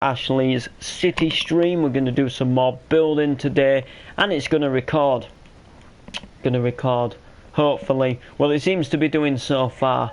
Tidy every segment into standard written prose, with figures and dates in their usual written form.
Ashley's city stream. We're going to do some more building today, and it's going to record. Hopefully. Well, it seems to be doing so far.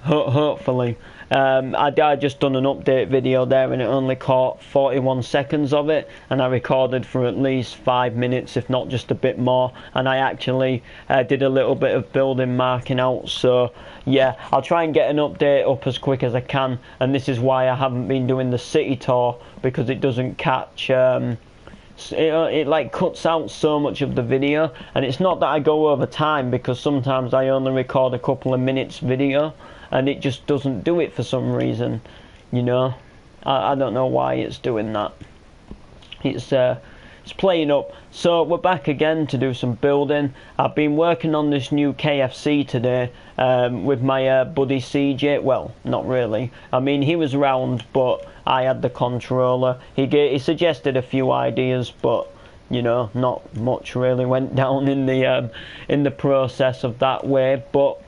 Hopefully. I just done an update video there, and it only caught 41 seconds of it, and I recorded for at least 5 minutes, if not just a bit more, and I actually did a little bit of building marking out. So yeah, I'll try and get an update up as quick as I can, and this is why I haven't been doing the city tour, because it doesn't catch it like cuts out so much of the video. And it's not that I go over time, because sometimes I only record a couple of minutes video and it just doesn't do it for some reason, you know. I don't know why it's doing that. It's playing up. So we're back again to do some building. I've been working on this new KFC today with my buddy CJ. Well, not really. I mean, he was around, but I had the controller. He suggested a few ideas, but you know, not much really went down in the process of that way. But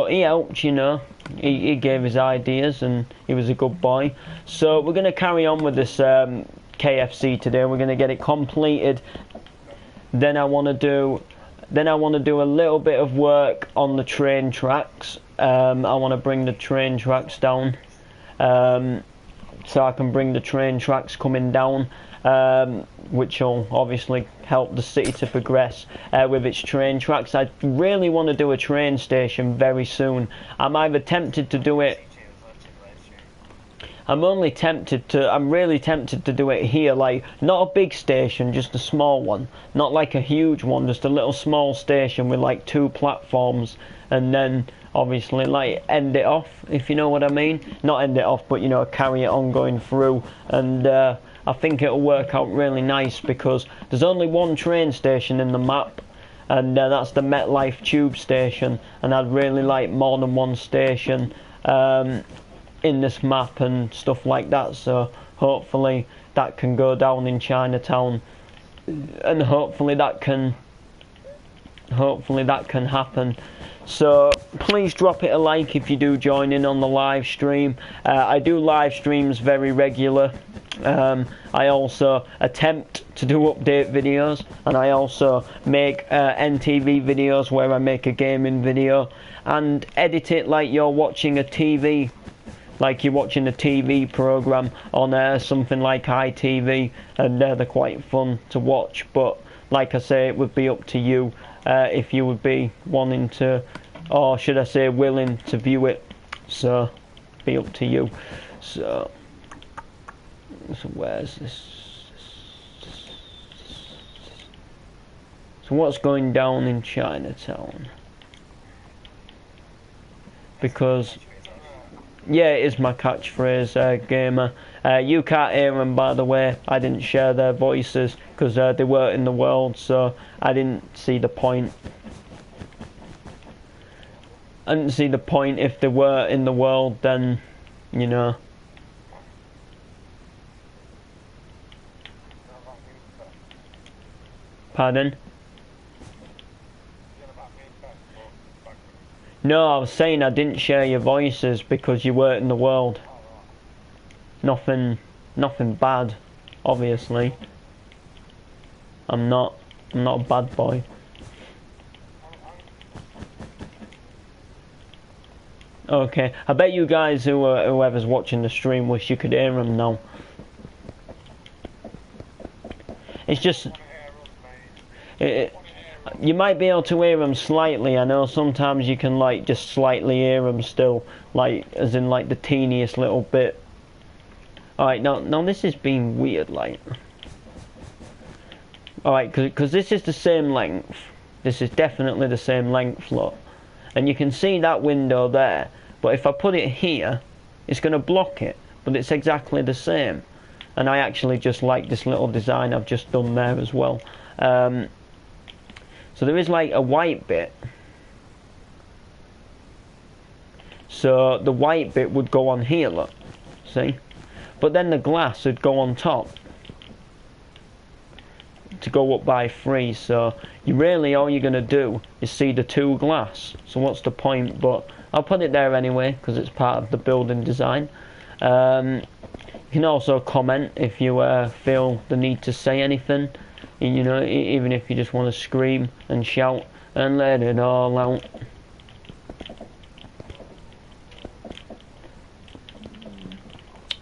he helped, you know. He gave his ideas, and he was a good boy. So we're going to carry on with this KFC today. We're going to get it completed. Then I want to do a little bit of work on the train tracks. I want to bring the train tracks down, so I can bring the train tracks coming down, which will obviously help the city to progress with its train tracks. I really want to do a train station very soon. I'm really tempted to do it here, like not a big station, just a small one, not like a huge one, just a little small station with like 2 platforms, and then obviously like end it off, if you know what I mean. Not end it off, but you know, carry it on going through. And I think it'll work out really nice, because there's only one train station in the map, and that's the MetLife tube station, and I'd really like more than one station in this map and stuff like that. So hopefully that can go down in Chinatown, and hopefully that can happen. So please drop it a like if you do join in on the live stream. I do live streams very regular. I also attempt to do update videos, and I also make NTV videos where I make a gaming video and edit it like you're watching a TV. Like you're watching a TV program on something like ITV, and they're quite fun to watch. But like I say, it would be up to you if you would be wanting to, or should I say willing to view it. So be up to you. So where's this? So what's going down in Chinatown? Because yeah, it is my catchphrase, gamer. You can't hear them, by the way. I didn't share their voices because they weren't in the world, so I didn't see the point. I didn't see the point. If they were in the world, then, you know. Pardon? No, I was saying I didn't share your voices because you weren't in the world. Nothing bad, obviously. I'm not a bad boy. Okay, I bet you guys whoever's watching the stream wish you could hear them now. It's just you might be able to hear them slightly. I know sometimes you can like just slightly hear them still, like as in like the teeniest little bit. Alright, now this is being weird, like. Alright, because this is the same length. This is definitely the same length, look. And you can see that window there, but if I put it here, it's going to block it, but it's exactly the same. And I actually just like this little design I've just done there as well. So there is like a white bit. So the white bit would go on here, look. See? But then the glass would go on top to go up by 3. So you really, all you're going to do is see the 2 glass. So what's the point? But I'll put it there anyway, because it's part of the building design. You can also comment if you feel the need to say anything, you know, even if you just want to scream and shout and let it all out.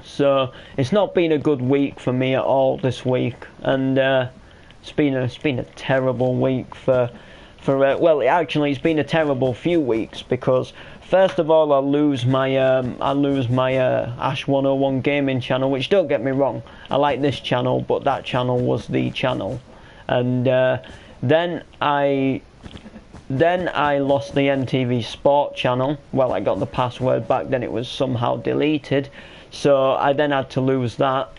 So it's not been a good week for me at all this week, and it's been a terrible week for well, actually it's been a terrible few weeks, because first of all I lose my Ash 101 gaming channel, which, don't get me wrong, I like this channel, but that channel was the channel, and then I lost the NTV Sport channel. Well, I got the password back, then it was somehow deleted, so I then had to lose that.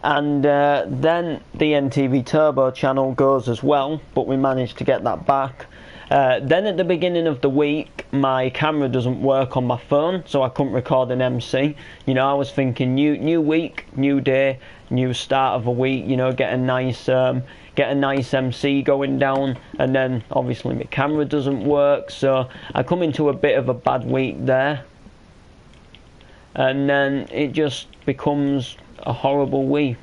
And then the NTV Turbo channel goes as well, but we managed to get that back. Then at the beginning of the week, my camera doesn't work on my phone, so I couldn't record an MC. You know, I was thinking new week, new day, new start of a week, you know, get a nice MC going down, and then obviously my camera doesn't work, so I come into a bit of a bad week there, and then it just becomes a horrible week.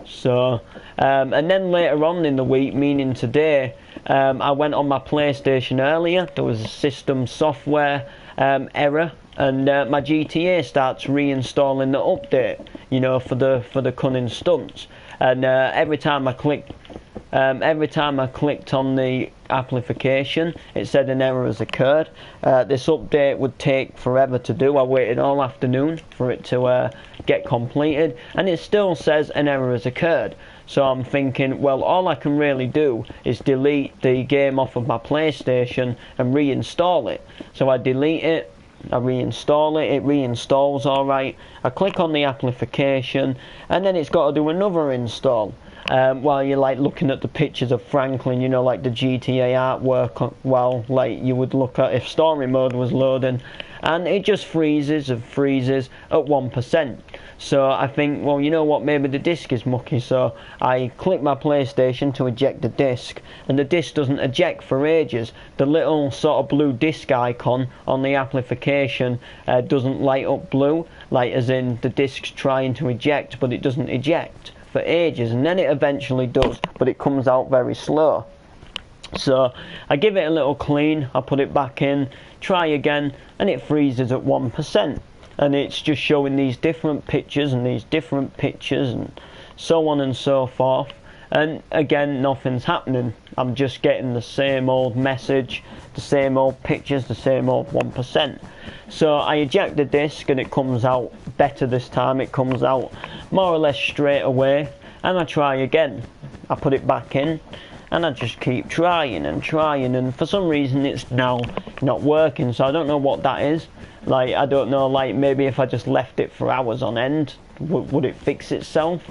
So and then later on in the week, meaning today, I went on my PlayStation earlier. There was a system software error, and my GTA starts reinstalling the update, you know, for the cunning stunts. And every time I clicked on the application, it said an error has occurred. This update would take forever to do. I waited all afternoon for it to get completed, and it still says an error has occurred. So I'm thinking, well, all I can really do is delete the game off of my PlayStation and reinstall it. So I delete it, I reinstall it, it reinstalls alright. I click on the application, and then it's got to do another install. While you're like looking at the pictures of Franklin, you know, like the GTA artwork, while like you would look at if story mode was loading, and it just freezes and freezes at 1%. So I think, well, you know what, maybe the disc is mucky, so I click my PlayStation to eject the disc, and the disc doesn't eject for ages. The little sort of blue disc icon on the application doesn't light up blue, like as in the disc's trying to eject, but it doesn't eject for ages, and then it eventually does, but it comes out very slow. So I give it a little clean, I put it back in, try again, and it freezes at 1%, and it's just showing these different pictures and these different pictures and so on and so forth, and again nothing's happening. I'm just getting the same old message, the same old pictures, the same old 1%. So I eject the disc, and it comes out better this time. It comes out more or less straight away, and I try again. I put it back in, and I just keep trying, and for some reason it's now not working. So I don't know what that is. Like, I don't know, like maybe if I just left it for hours on end, would it fix itself?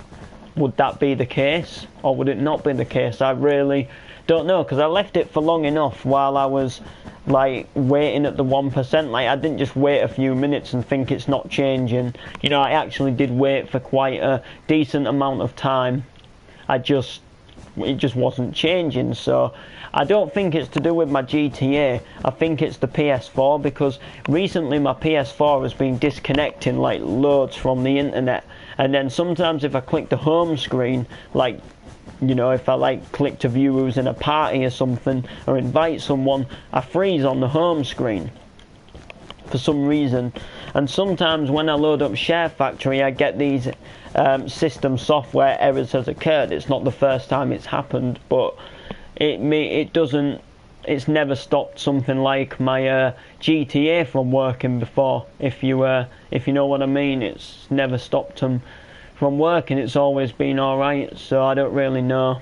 Would that be the case, or would it not be the case? I really don't know, because I left it for long enough while I was like waiting at the 1%. Like, I didn't just wait a few minutes and think it's not changing. You know, I actually did wait for quite a decent amount of time. It just wasn't changing. So I don't think it's to do with my GTA. I think it's the PS4, because recently my PS4 has been disconnecting like loads from the internet, and then sometimes if I click the home screen, like, you know, if I like click to view who's in a party or something, or invite someone, I freeze on the home screen for some reason. And sometimes when I load up Share Factory, I get these system software errors has occurred. It's not the first time it's happened, but it's never stopped something like my GTA from working before. If you know what I mean, it's never stopped them from working. It's always been alright. So I don't really know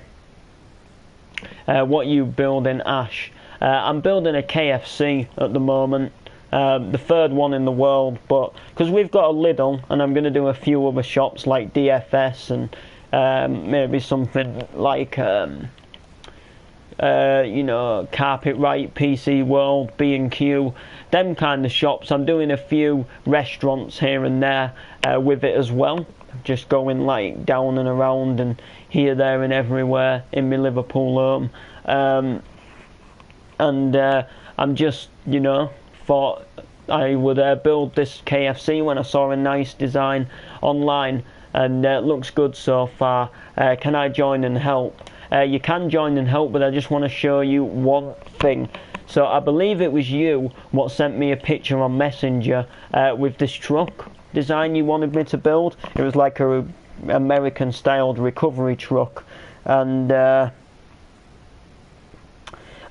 what you build in Ash. I'm building a KFC at the moment, the third one in the world, but because we've got a Lidl, and I'm going to do a few other shops like DFS and maybe something like you know, Carpet Right, PC World, B&Q, them kind of shops. I'm doing a few restaurants here and there with it as well, just going like down and around and here, there and everywhere in my Liverpool home, and I'm just, you know, thought I would build this KFC when I saw a nice design online, and it looks good so far. Can I join and help? You can join and help, but I just want to show you one thing. So I believe it was you what sent me a picture on Messenger with this truck design you wanted me to build. It was like a American styled recovery truck, and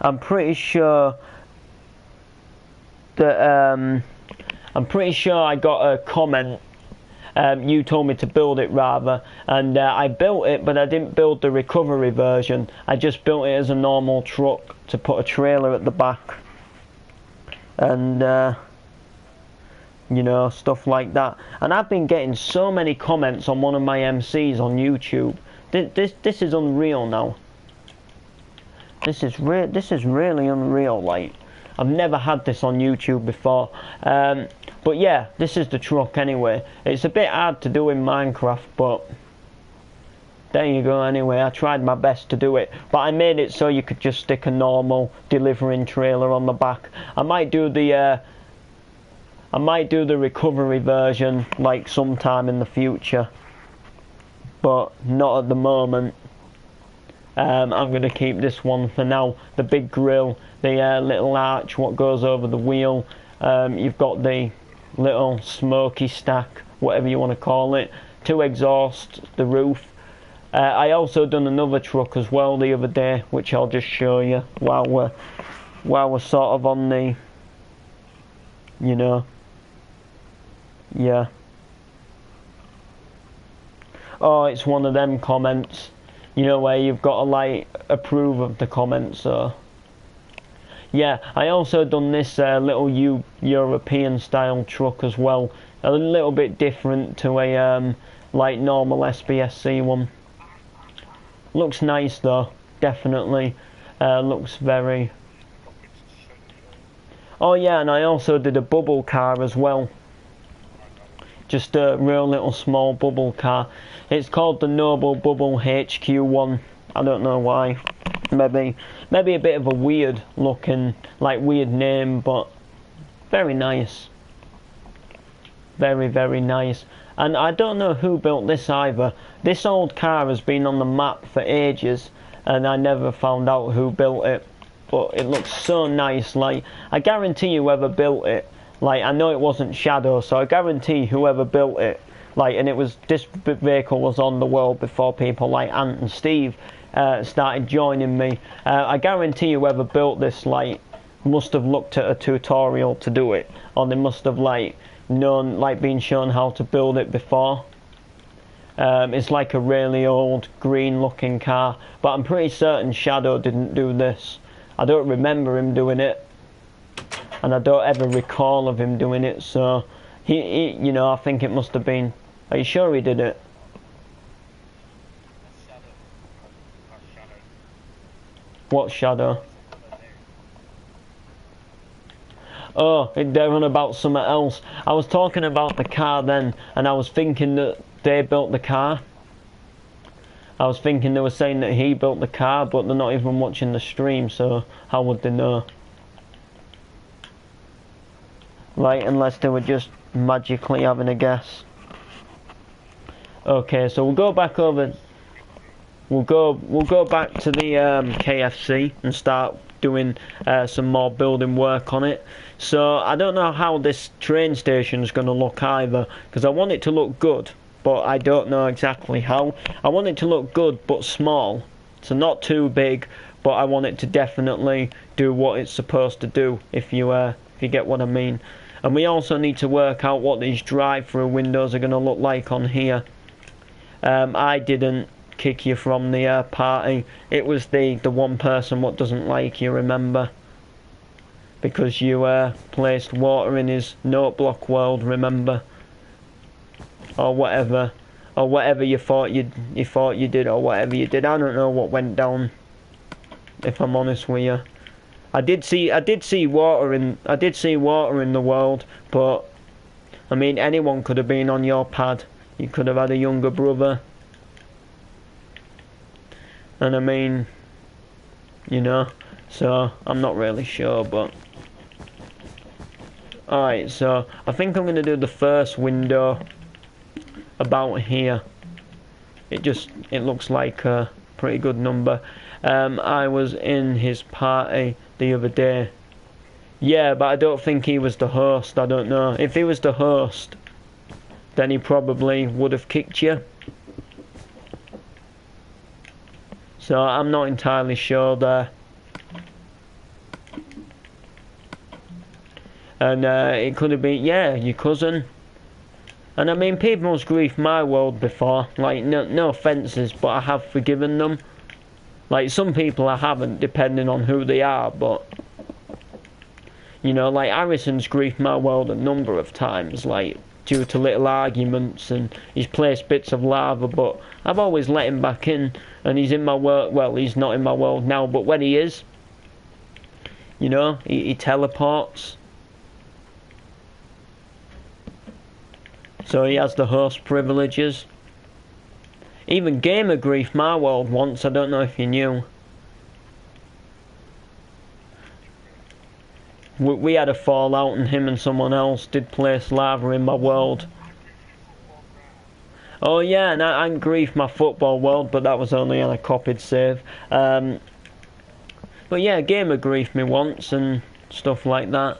I'm pretty sure that I got a comment. You told me to build it rather, and I built it, but I didn't build the recovery version. I just built it as a normal truck to put a trailer at the back, and you know, stuff like that. And I've been getting so many comments on one of my MCs on YouTube. This is unreal now. This is really unreal. Like, I've never had this on YouTube before. But yeah, this is the truck anyway. It's a bit hard to do in Minecraft, but there you go anyway. I tried my best to do it, but I made it so you could just stick a normal delivering trailer on the back. I might do the recovery version like sometime in the future, but not at the moment. I'm going to keep this one for now. The big grill, the little arch what goes over the wheel. You've got the little smoky stack, whatever you want to call it, 2 exhausts, the roof. I also done another truck as well the other day, which I'll just show you while we're sort of on the, you know, yeah. Oh, it's one of them comments, you know, where you've got to like approve of the comments. So yeah, I also done this little European style truck as well, a little bit different to a like normal SBSC one. Looks nice though, definitely. Looks very. Oh yeah, and I also did a bubble car as well. Just a real little small bubble car. It's called the Noble Bubble HQ1. I don't know why. Maybe a bit of a weird looking, like weird name, but very nice. Very, very nice. And I don't know who built this either. This old car has been on the map for ages, and I never found out who built it. But it looks so nice. Like, I guarantee you whoever built it, like, I know it wasn't Shadow, so I guarantee whoever built it, like, and this vehicle was on the world before people like Ant and Steve started joining me. I guarantee whoever built this, like, must have looked at a tutorial to do it, or they must have like known, like, been shown how to build it before. It's like a really old green looking car, but I'm pretty certain Shadow didn't do this. I don't remember him doing it, and I don't ever recall of him doing it, so he you know, I think it must have been. Are you sure he did it? What Shadow? Oh, they're on about something else. I was talking about the car then, and I was thinking that they built the car. I was thinking they were saying that he built the car, but they're not even watching the stream, so how would they know? Right, unless they were just magically having a guess. Okay, so we'll go back over. We'll go back to the KFC and start doing some more building work on it. So I don't know how this train station is going to look either, because I want it to look good, but I don't know exactly how. I want it to look good but small, so not too big, but I want it to definitely do what it's supposed to do, if you get what I mean. And we also need to work out what these drive-through windows are going to look like on here. I didn't kick you from the party. It was the one person what doesn't like you, remember? Because you placed water in his note block world, remember? Or whatever you thought you did, or whatever you did. I don't know what went down, if I'm honest with you. I did see water in the world, but I mean, anyone could have been on your pad. You could have had a younger brother. And I mean, you know, so I'm not really sure, but Alright, so I think I'm going to do the first window about here. It looks like a pretty good number. I was in his party the other day. Yeah, but I don't think he was the host. I don't know. If he was the host, then he probably would have kicked you. So I'm not entirely sure there. And it could have been, yeah, your cousin. And I mean, people's griefed my world before. Like, no offences, but I have forgiven them. Like, some people I haven't, depending on who they are, but... You know, like, Harrison's griefed my world a number of times, like, due to little arguments, and he's placed bits of lava, but I've always let him back in, and he's in my world. Well, he's not in my world now, but when he is, you know, he teleports. So he has the host privileges. Even Gamer griefed my world once, I don't know if you knew. We had a fallout and him and someone else did place lava in my world. Oh yeah, and I griefed my football world, but that was only on a copied save. But yeah, Gamer griefed me once and stuff like that.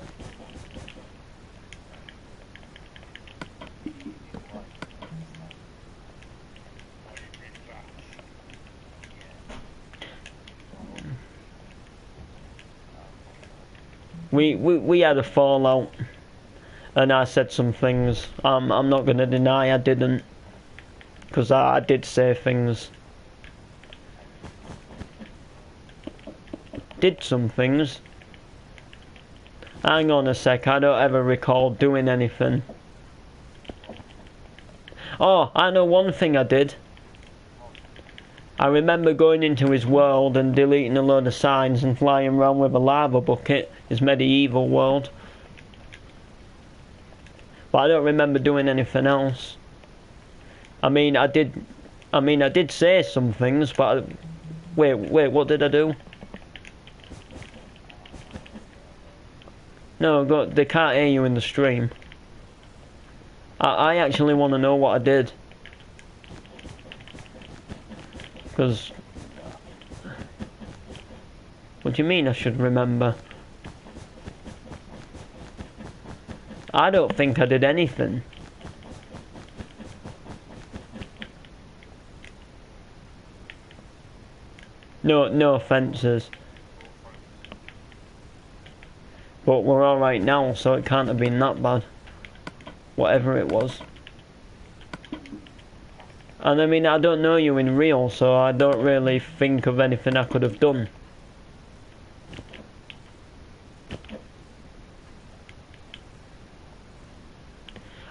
We had a fallout, and I said some things. I'm not going to deny I didn't, because I did say things. Did some things. Hang on a sec, I don't ever recall doing anything. Oh, I know one thing I did. I remember going into his world and deleting a load of signs and flying around with a lava bucket, his medieval world. But I don't remember doing anything else. I mean, I did say some things, but wait, what did I do? No, they can't hear you in the stream. I actually want to know what I did. Because... What do you mean I should remember? I don't think I did anything. No offences. But we're alright now, so it can't have been that bad. Whatever it was. And I mean, I don't know you in real, so I don't really think of anything I could have done.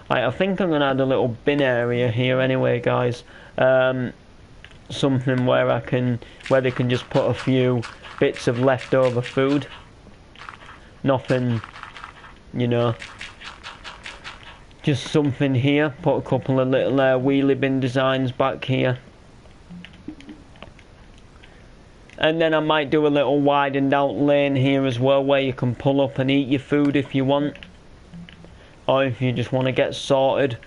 I think I'm going to add a little bin area here anyway, guys. Something where they can just put a few bits of leftover food. Nothing, you know. Just something here. Put a couple of little wheelie bin designs back here. And then I might do a little widened out lane here as well, where you can pull up and eat your food if you want. Or if you just want to get sorted.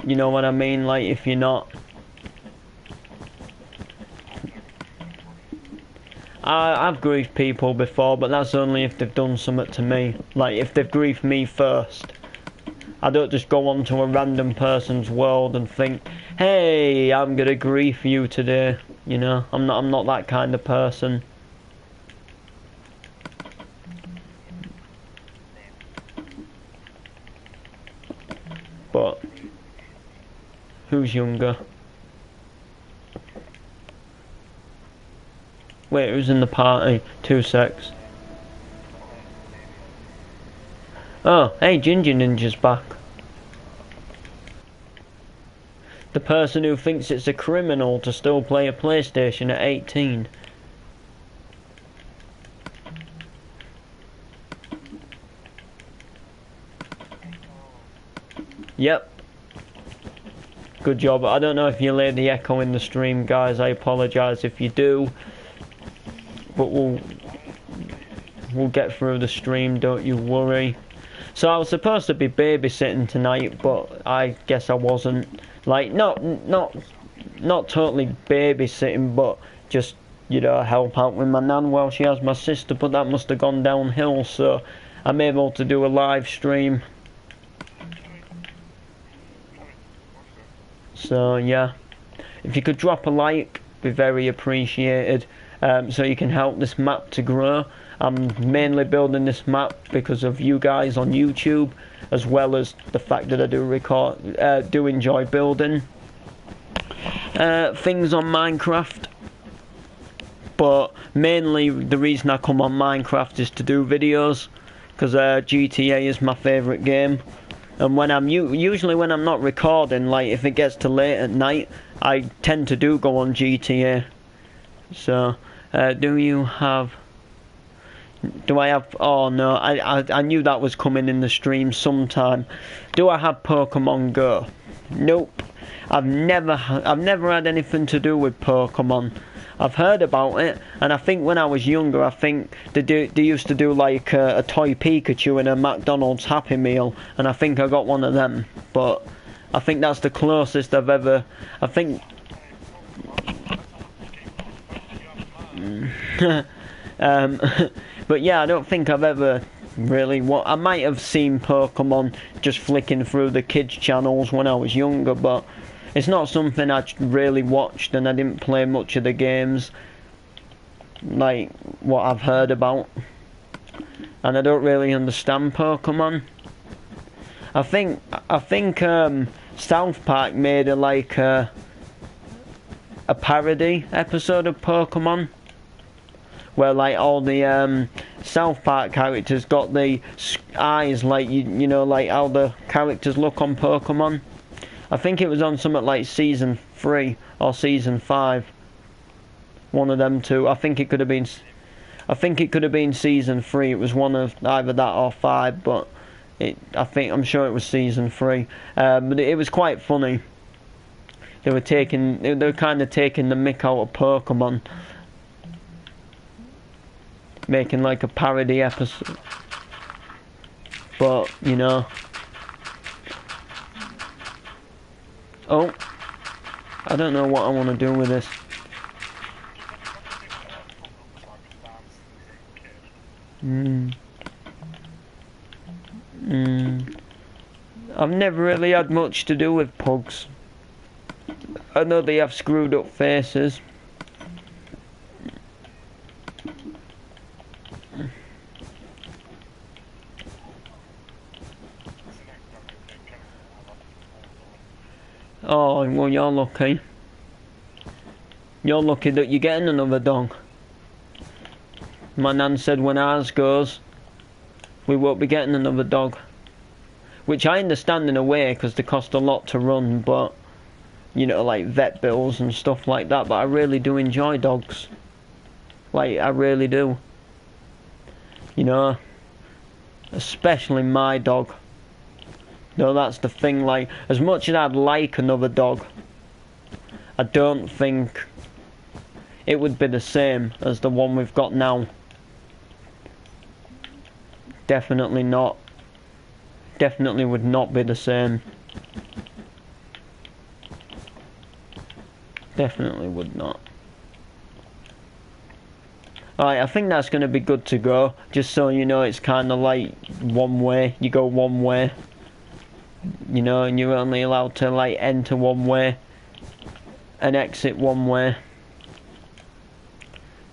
You know what I mean? Like, if you're not... I've griefed people before, but that's only if they've done something to me. Like, if they've griefed me first. I don't just go onto a random person's world and think, hey, I'm gonna grief you today. You know, I'm not that kind of person. But who's younger? Wait, who's in the party? 2 secs. Oh, hey, Ginger Ninja's back. The person who thinks it's a criminal to still play a PlayStation at 18. Yep. Good job. I don't know if you laid the echo in the stream, guys. I apologise if you do. But we'll get through the stream, don't you worry. So I was supposed to be babysitting tonight, but I guess I wasn't. Like, not totally babysitting, but just, you know, help out with my nan while she has my sister, but that must have gone downhill, so I'm able to do a live stream. So yeah, if you could drop a like, be very appreciated, so you can help this map to grow. I'm mainly building this map because of you guys on YouTube, as well as the fact that I do enjoy building things on Minecraft. But mainly the reason I come on Minecraft is to do videos, because GTA is my favourite game. And when I'm usually when I'm not recording, like if it gets to late at night, I tend to go on GTA. So, do I have? Oh no, I knew that was coming in the stream sometime. Do I have Pokemon Go? Nope. I've never had anything to do with Pokemon. I've heard about it, and I think when I was younger, I think they used to do like a toy Pikachu in a McDonald's Happy Meal, and I think I got one of them. But I think that's the closest I've ever. I think. But yeah, I don't think I've ever really. I might have seen Pokemon just flicking through the kids' channels when I was younger, but it's not something I really watched, and I didn't play much of the games, like what I've heard about. And I don't really understand Pokemon. I think South Park made a parody episode of Pokemon, where like all the South Park characters got the eyes like you know, like how the characters look on Pokemon. I think it was on something like season 3 or season 5. One of them two. I think it could have been season 3. It was one of either that or 5, but I'm sure it was season 3. But it was quite funny. They were kind of taking the mick out of Pokemon, making like a parody episode. But you know. Oh, I don't know what I want to do with this. I've never really had much to do with pugs. I know they have screwed up faces. Oh, well, you're lucky. You're lucky that you're getting another dog. My nan said when ours goes, we won't be getting another dog. Which I understand in a way, because they cost a lot to run, but, you know, like vet bills and stuff like that. But I really do enjoy dogs. Like, I really do. You know, especially my dog. No, that's the thing, like, as much as I'd like another dog, I don't think it would be the same as the one we've got now. Definitely not. Definitely would not be the same. Definitely would not. Alright, I think that's going to be good to go. Just so you know, it's kind of like one way. You go one way. You know, and you're only allowed to like enter one way and exit one way.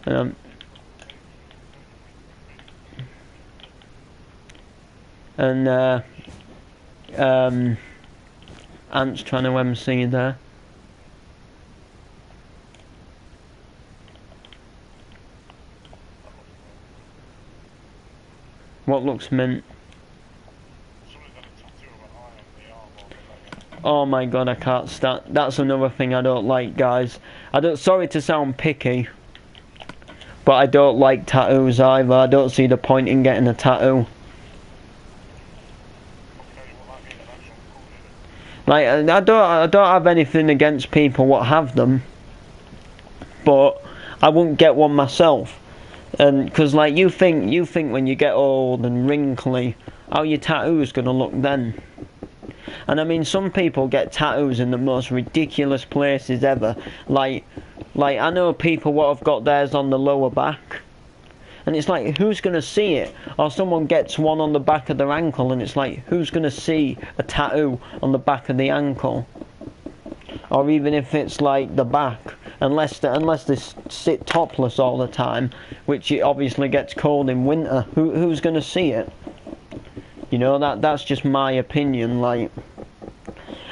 Ant's trying to MC there. What looks mint? Oh my god, I can't stand. That's another thing I don't like, guys. Sorry to sound picky, but I don't like tattoos either. I don't see the point in getting a tattoo. Like, I don't have anything against people what have them, but I wouldn't get one myself. And because like you think when you get old and wrinkly, how your tattoo's going to look then. And I mean, some people get tattoos in the most ridiculous places ever. Like I know people what have got theirs on the lower back. And it's like, who's going to see it? Or someone gets one on the back of their ankle, and it's like, who's going to see a tattoo on the back of the ankle? Or even if it's like the back, unless they sit topless all the time, which it obviously gets cold in winter. Who's going to see it? You know, that's just my opinion. Like,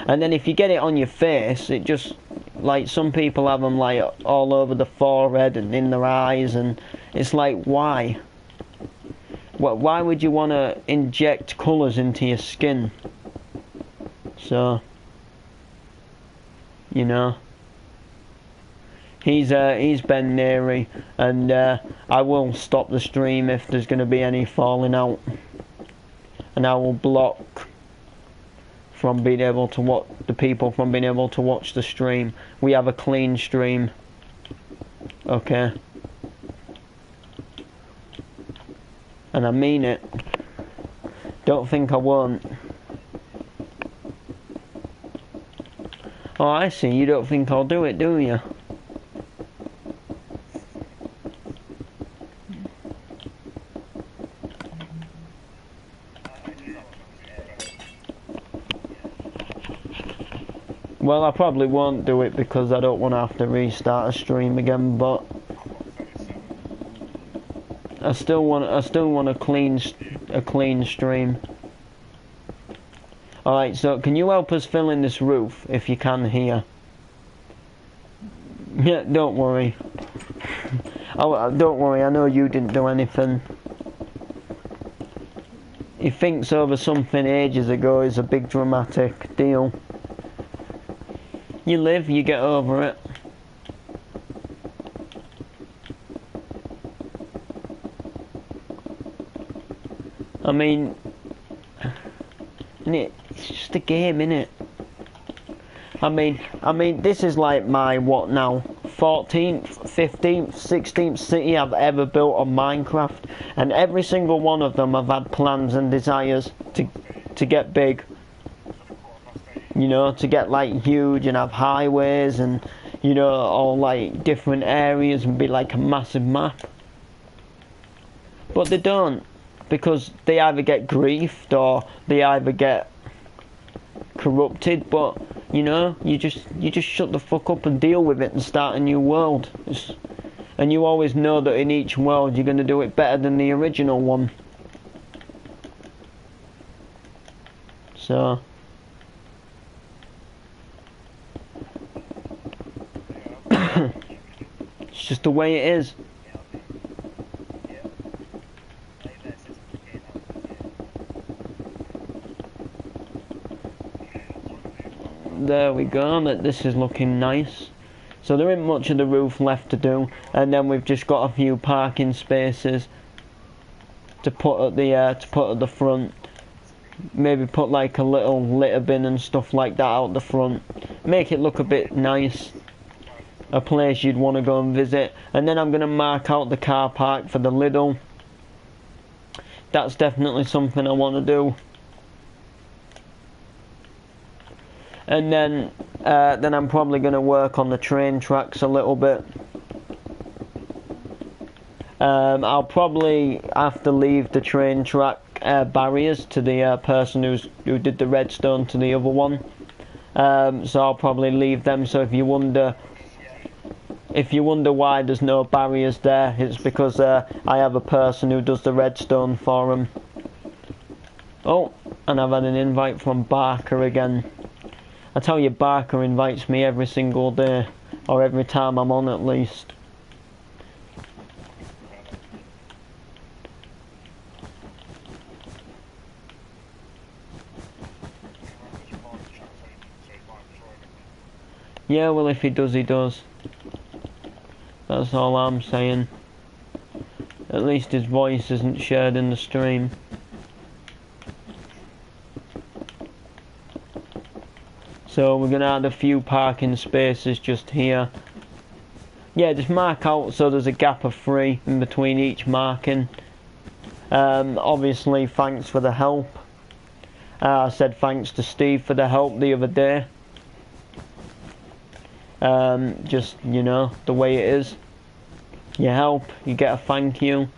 and then if you get it on your face, it just, like, some people have them like all over the forehead and in their eyes, and it's like, why? Why would you want to inject colours into your skin? So, you know, he's Ben Neary, and I will stop the stream if there's going to be any falling out, and I will block from being able to watch the people from being able to watch the stream. We have a clean stream, okay? And I mean it. Don't think I won't. Oh, I see. You don't think I'll do it, do you? Well, I probably won't do it because I don't want to have to restart a stream again, but I still want a clean stream. Alright, so can you help us fill in this roof if you can here? Yeah, don't worry. Oh, don't worry, I know you didn't do anything. He thinks over something ages ago is a big dramatic deal. You live, you get over it. I mean, it's just a game, innit? I mean, this is like my, what now, 14th, 15th, 16th city I've ever built on Minecraft, and every single one of them I've had plans and desires to get big. You know, to get like huge and have highways and, you know, all like different areas and be like a massive map. But they don't, because they either get griefed or they either get corrupted. But you know, you just shut the fuck up and deal with it and start a new world. And you always know that in each world you're going to do it better than the original one. So it's just the way it is. There we go, this is looking nice. So there isn't much of the roof left to do, and then we've just got a few parking spaces to put at the front. Maybe put like a little litter bin and stuff like that out the front. Make it look a bit nice. A place you'd want to go and visit. And then I'm going to mark out the car park for the Lidl. That's definitely something I want to do. And then I'm probably going to work on the train tracks a little bit. I'll probably have to leave the train track barriers to the person who did the redstone to the other one. So I'll probably leave them. So if you wonder why there's no barriers there, it's because I have a person who does the redstone for them. Oh, and I've had an invite from Barker again. I tell you, Barker invites me every single day, or every time I'm on at least. Yeah, well, if he does, he does. That's all I'm saying. At least his voice isn't shared in the stream. So we're going to add a few parking spaces just here. Yeah, just mark out so there's a gap of 3 in between each marking. Obviously, thanks for the help. I said thanks to Steve for the help the other day. Just, you know, the way it is. You help, you get a thank you.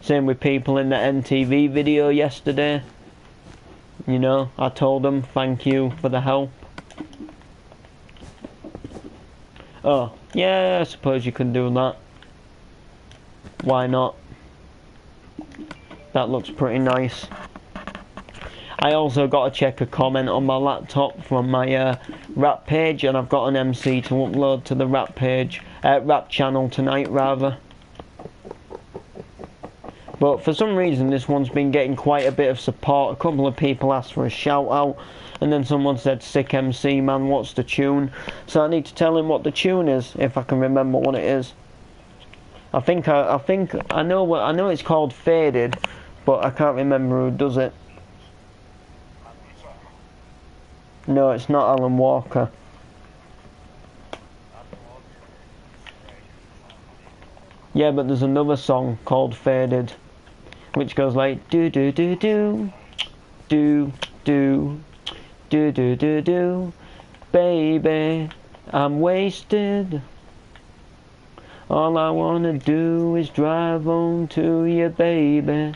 Same with people in the NTV video yesterday. You know, I told them thank you for the help. Oh, yeah, I suppose you can do that. Why not? That looks pretty nice. I also got to check a comment on my laptop from my rap page, and I've got an MC to upload to the rap page, rap channel tonight rather. But for some reason this one's been getting quite a bit of support. A couple of people asked for a shout out, and then someone said, "Sick MC man, what's the tune?" So I need to tell him what the tune is, if I can remember what it is. I know it's called Faded, but I can't remember who does it. No, it's not Alan Walker. Yeah, but there's another song called Faded, which goes like do do do do do do do do do do, baby, I'm wasted. All I wanna do is drive on to you, baby.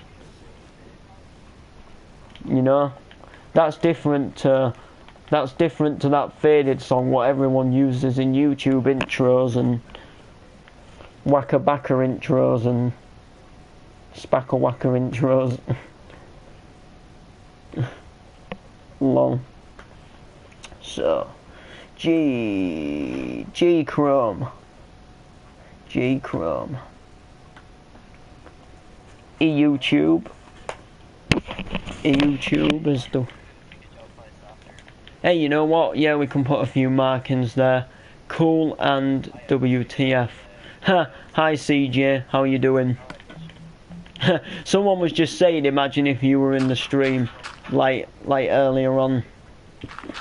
You know, that's different to that Faded song what everyone uses in YouTube intros and Wacka Backa intros and Spackle Wacka intros. Long. So G Chrome. YouTube is the... Hey, you know what? Yeah, we can put a few markings there. Cool and WTF. Hi CJ, how you doing? Someone was just saying, imagine if you were in the stream like earlier on,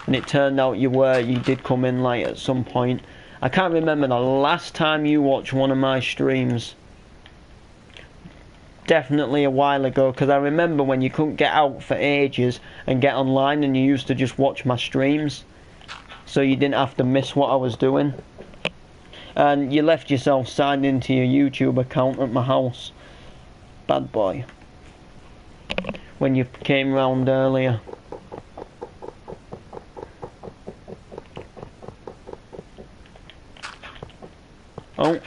and it turned out you did come in like at some point. I can't remember the last time you watched one of my streams. Definitely a while ago, because I remember when you couldn't get out for ages and get online, and you used to just watch my streams, so you didn't have to miss what I was doing. And you left yourself signed into your YouTube account at my house. Bad boy. When you came round earlier. Oh.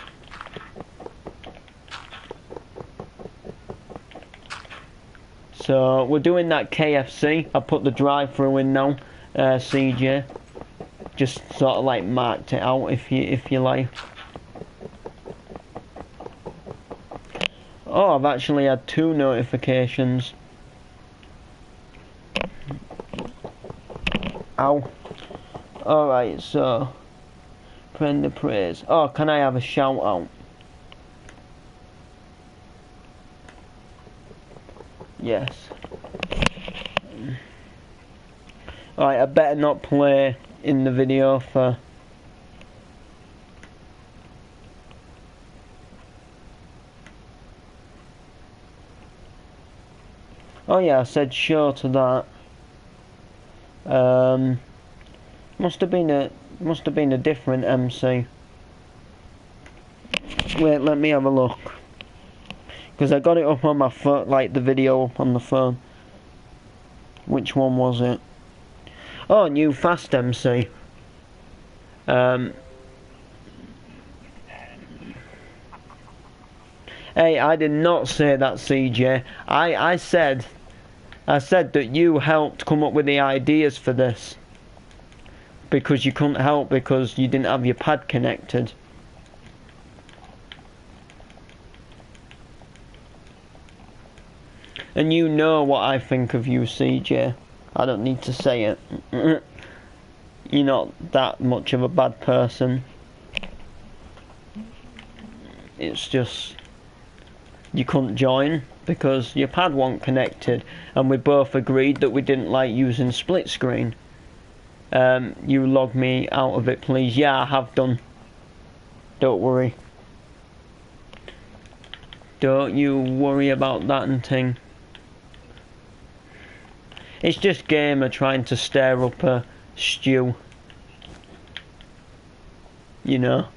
So we're doing that KFC. I put the drive-through in now, CJ. Just sort of like marked it out if you like. Oh, I've actually had 2 notifications. Ow. Alright, so friend of praise. Oh, can I have a shout out? Yes. Alright, I better not play in the video for... Oh yeah, I said sure to that. Must have been a different MC. Wait, let me have a look. Because I got it up on my phone, like the video up on the phone. Which one was it? Oh, new Fast MC. Hey, I did not say that, CJ. I said that you helped come up with the ideas for this. Because you couldn't help because you didn't have your pad connected. And you know what I think of you, CJ. I don't need to say it. You're not that much of a bad person. It's just... you couldn't join because your pad wasn't connected, and we both agreed that we didn't like using split screen. You log me out of it, please. Yeah, I have done. Don't worry. Don't you worry about that and thing. It's just gamer trying to stir up a stew. You know.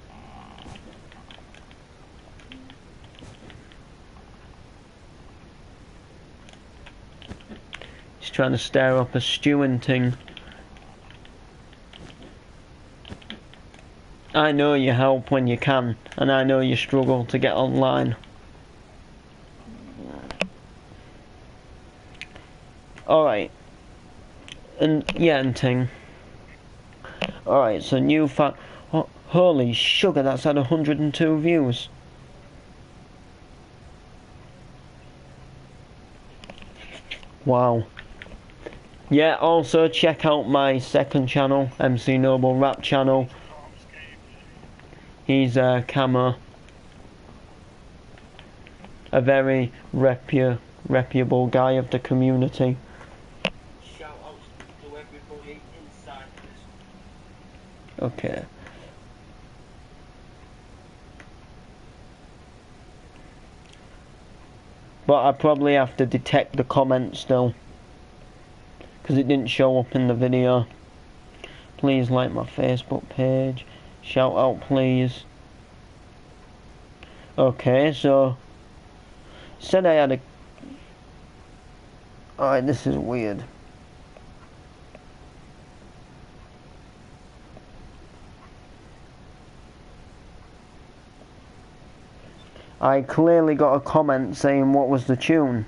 He's trying to stir up a stew and thing. I know you help when you can, and I know you struggle to get online. Alright. And yeah, and thing. Alright, so new fact. Oh, holy sugar, that's had 102 views. Wow. Yeah, also check out my second channel, MC Noble Rap channel. He's a camo. A very reputable guy of the community. Shout out to everybody inside this. Okay. But I probably have to detect the comments still, because it didn't show up in the video. Please like my Facebook page. Shout out please. Okay, so said I had a... Alright, this is weird. I clearly got a comment saying what was the tune.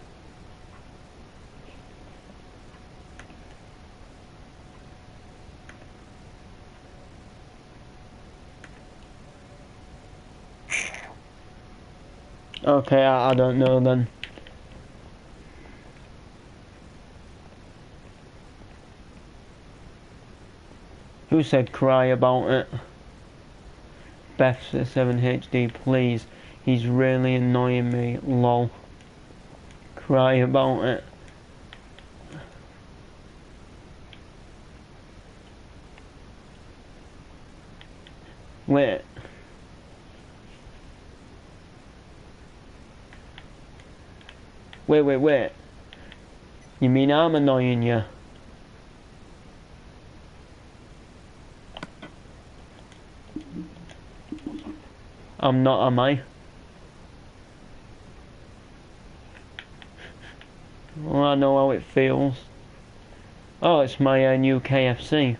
Okay, I don't know then. Who said cry about it? Beth 7HD, please. He's really annoying me, lol. Cry about it. Wait. Wait. You mean I'm annoying you? I'm not, am I? Well, I know how it feels. Oh, it's my new KFC.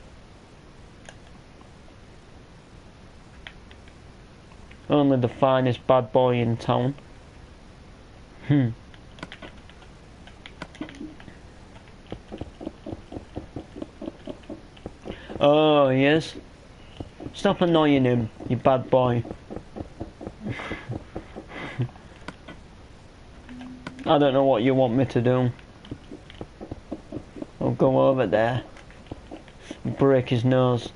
Only the finest bad boy in town. Oh, yes. Stop annoying him, you bad boy. I don't know what you want me to do. I'll go over there and break his nose.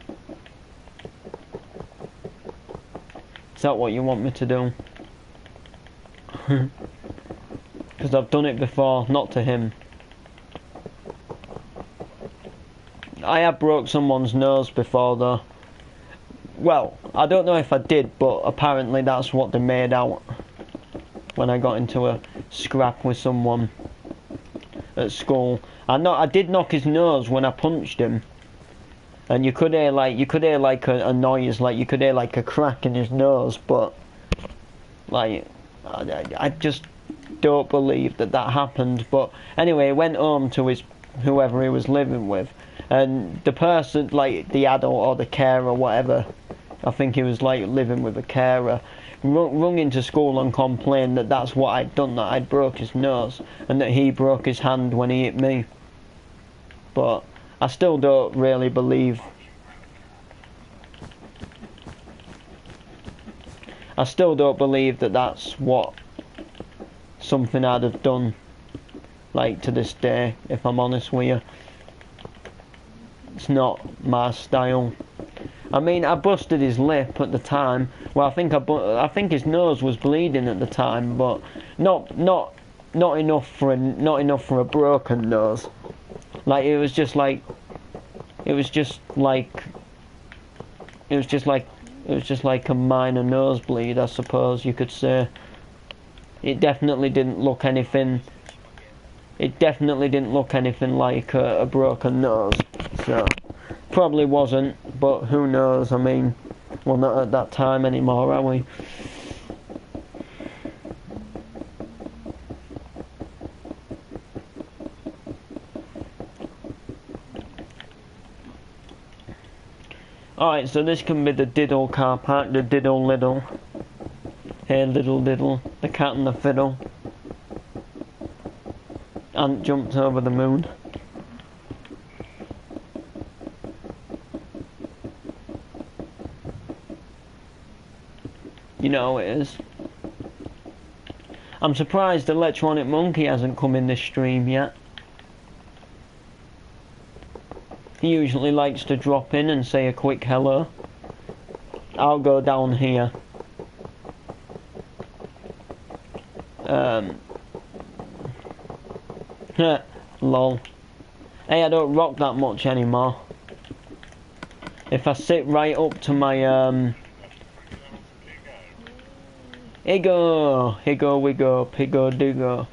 Is that what you want me to do? Because I've done it before, not to him. I have broke someone's nose before though. Well, I don't know if I did, but apparently that's what they made out when I got into a scrap with someone at school. I did knock his nose when I punched him, and you could hear like a noise, like you could hear like a crack in his nose, but like I just don't believe that happened. But anyway, he went home to his whoever he was living with, and the person, like the adult or the carer or whatever, I think he was like living with a carer, rung into school and complained that that's what I'd done, that I'd broke his nose and that he broke his hand when he hit me. But I still don't really believe. I still don't believe that that's what something I'd have done, like to this day, if I'm honest with you. It's not my style. I mean, I busted his lip at the time. Well, I think his nose was bleeding at the time, but not enough for a broken nose. Like it was just like a minor nosebleed, I suppose you could say. It definitely didn't look anything. It definitely didn't look anything like a broken nose. So probably wasn't, but who knows? I mean, we're not at that time anymore, are we? Alright, so this can be the Diddle car park, the Diddle Liddle. Hey Little Diddle, the cat and the fiddle. Ant jumped over the moon. You know how it is. I'm surprised the Electronic Monkey hasn't come in this stream yet. He usually likes to drop in and say a quick hello. I'll go down here. Lol. Hey, I don't rock that much anymore. If I sit right up to my Higgo, higgo wiggo, piggo diggo.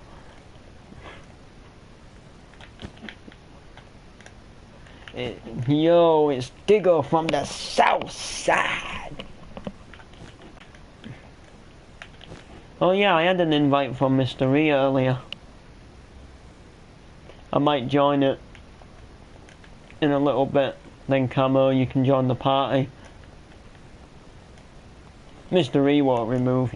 Yo, it's Diggo from the south side. Oh yeah, I had an invite from Mr. E earlier. I might join it in a little bit. Then Camo, you can join the party. Mr. E won't remove